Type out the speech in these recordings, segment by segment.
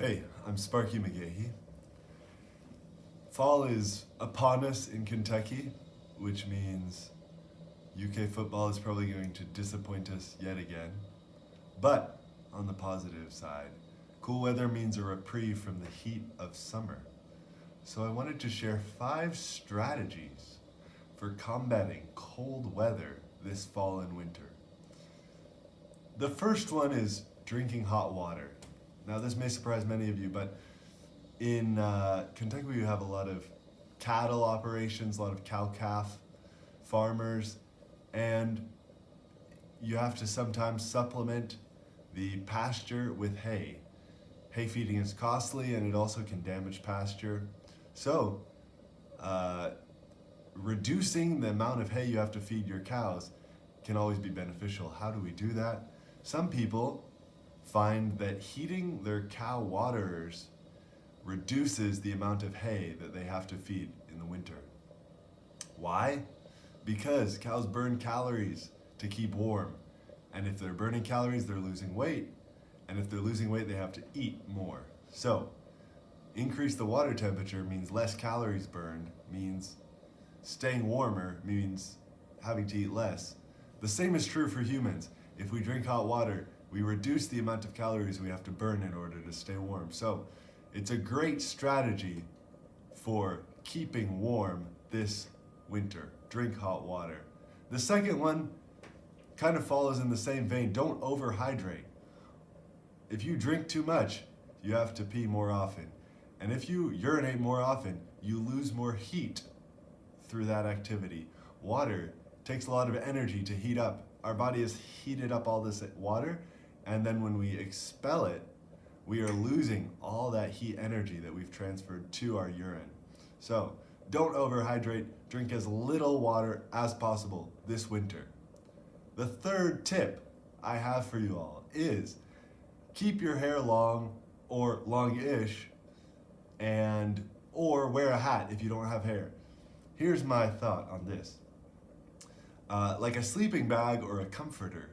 Hey, I'm Sparky McGahee. Fall is upon us in Kentucky, which means UK football is probably going to disappoint us yet again. But on the positive side, cool weather means a reprieve from the heat of summer. So I wanted to share 5 strategies for combating cold weather this fall and winter. The first one is drinking hot water. Now, this may surprise many of you, but in Kentucky, we have a lot of cattle operations, a lot of cow-calf farmers, and you have to sometimes supplement the pasture with hay. Hay feeding is costly, and it also can damage pasture. So, reducing the amount of hay you have to feed your cows can always be beneficial. How do we do that? Some people find that heating their cow waterers reduces the amount of hay that they have to feed in the winter. Why? Because cows burn calories to keep warm. And if they're burning calories, they're losing weight. And if they're losing weight, they have to eat more. So, increase the water temperature means less calories burned, means staying warmer, means having to eat less. The same is true for humans. If we drink hot water, we reduce the amount of calories we have to burn in order to stay warm. So it's a great strategy for keeping warm this winter. Drink hot water. The second one kind of follows in the same vein. Don't overhydrate. If you drink too much, you have to pee more often. And if you urinate more often, you lose more heat through that activity. Water takes a lot of energy to heat up. Our body has heated up all this water, and then when we expel it, we are losing all that heat energy that we've transferred to our urine. So don't overhydrate, drink as little water as possible this winter. The third tip I have for you all is keep your hair long or long-ish, or wear a hat if you don't have hair. Here's my thought on this. Like a sleeping bag or a comforter,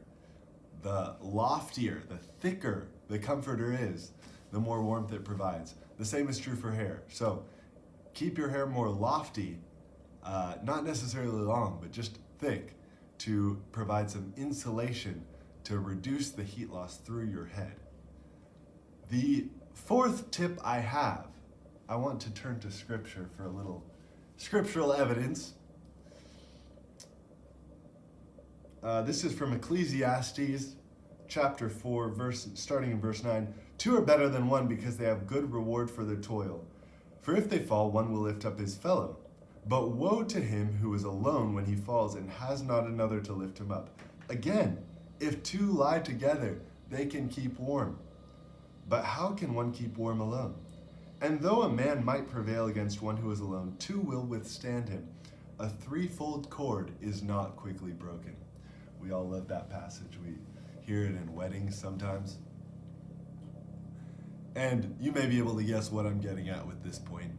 the loftier, the thicker the comforter is, the more warmth it provides. The same is true for hair. So keep your hair more lofty, not necessarily long, but just thick, to provide some insulation to reduce the heat loss through your head. The fourth tip I want to turn to scripture for a little scriptural evidence. This is from Ecclesiastes chapter 4, starting in verse 9. 2 are better than one because they have good reward for their toil. For if they fall, one will lift up his fellow. But woe to him who is alone when he falls and has not another to lift him up. Again, if 2 lie together, they can keep warm. But how can one keep warm alone? And though a man might prevail against one who is alone, 2 will withstand him. A threefold cord is not quickly broken. We all love that passage. We hear it in weddings sometimes. And you may be able to guess what I'm getting at with this point.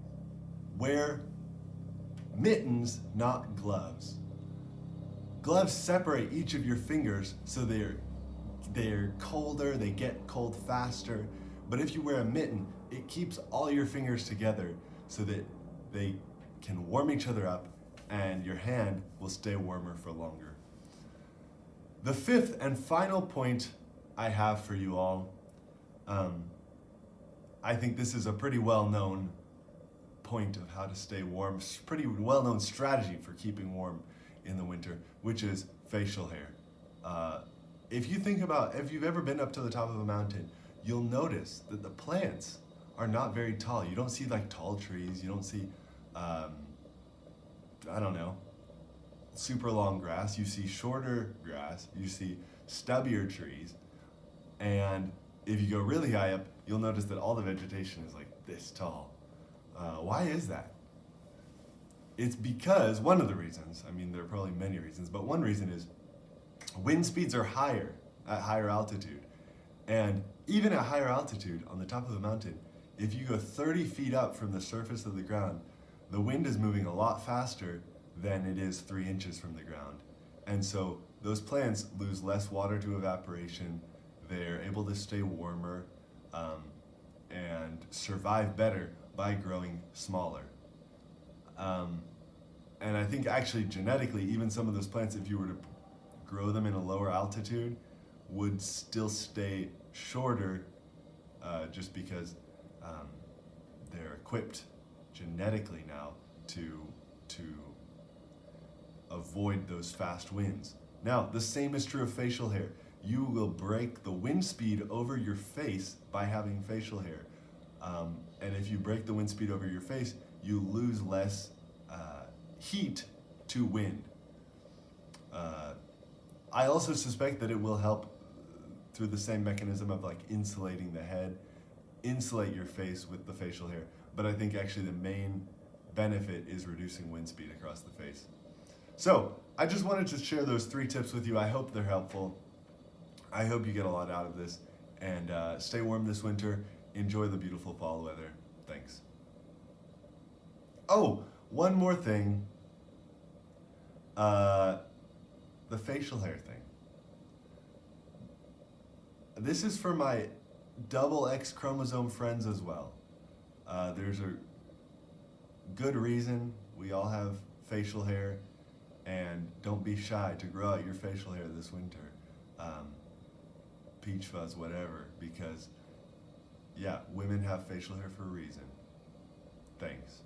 Wear mittens, not gloves. Gloves separate each of your fingers so they're colder, they get cold faster. But if you wear a mitten, it keeps all your fingers together so that they can warm each other up and your hand will stay warmer for longer. The fifth and final point I have for you all, I think this is a pretty well-known point of how to stay warm, pretty well-known strategy for keeping warm in the winter, which is facial hair. If you've ever been up to the top of a mountain, you'll notice that the plants are not very tall. You don't see like tall trees, you don't see, super long grass. You see shorter grass, you see stubbier trees, and if you go really high up, you'll notice that all the vegetation is like this tall. Why is that? It's because, one of the reasons, there are probably many reasons, but one reason is wind speeds are higher at higher altitude. And even at higher altitude, on the top of the mountain, if you go 30 feet up from the surface of the ground, the wind is moving a lot faster than it is 3 inches from the ground. And so those plants lose less water to evaporation, they're able to stay warmer, and survive better by growing smaller. And I think actually genetically, even some of those plants, if you were to grow them in a lower altitude, would still stay shorter, just because they're equipped genetically now to avoid those fast winds. Now, the same is true of facial hair. You will break the wind speed over your face by having facial hair. And if you break the wind speed over your face, you lose less heat to wind. I also suspect that it will help through the same mechanism of like insulating the head, insulate your face with the facial hair. But I think actually the main benefit is reducing wind speed across the face. So I just wanted to share those 3 tips with you. I hope they're helpful. I hope you get a lot out of this. And stay warm this winter. Enjoy the beautiful fall weather. Thanks. Oh, one more thing. The facial hair thing. This is for my double X chromosome friends as well. There's a good reason we all have facial hair, and don't be shy to grow out your facial hair this winter. Peach fuzz, whatever, because yeah, women have facial hair for a reason. Thanks.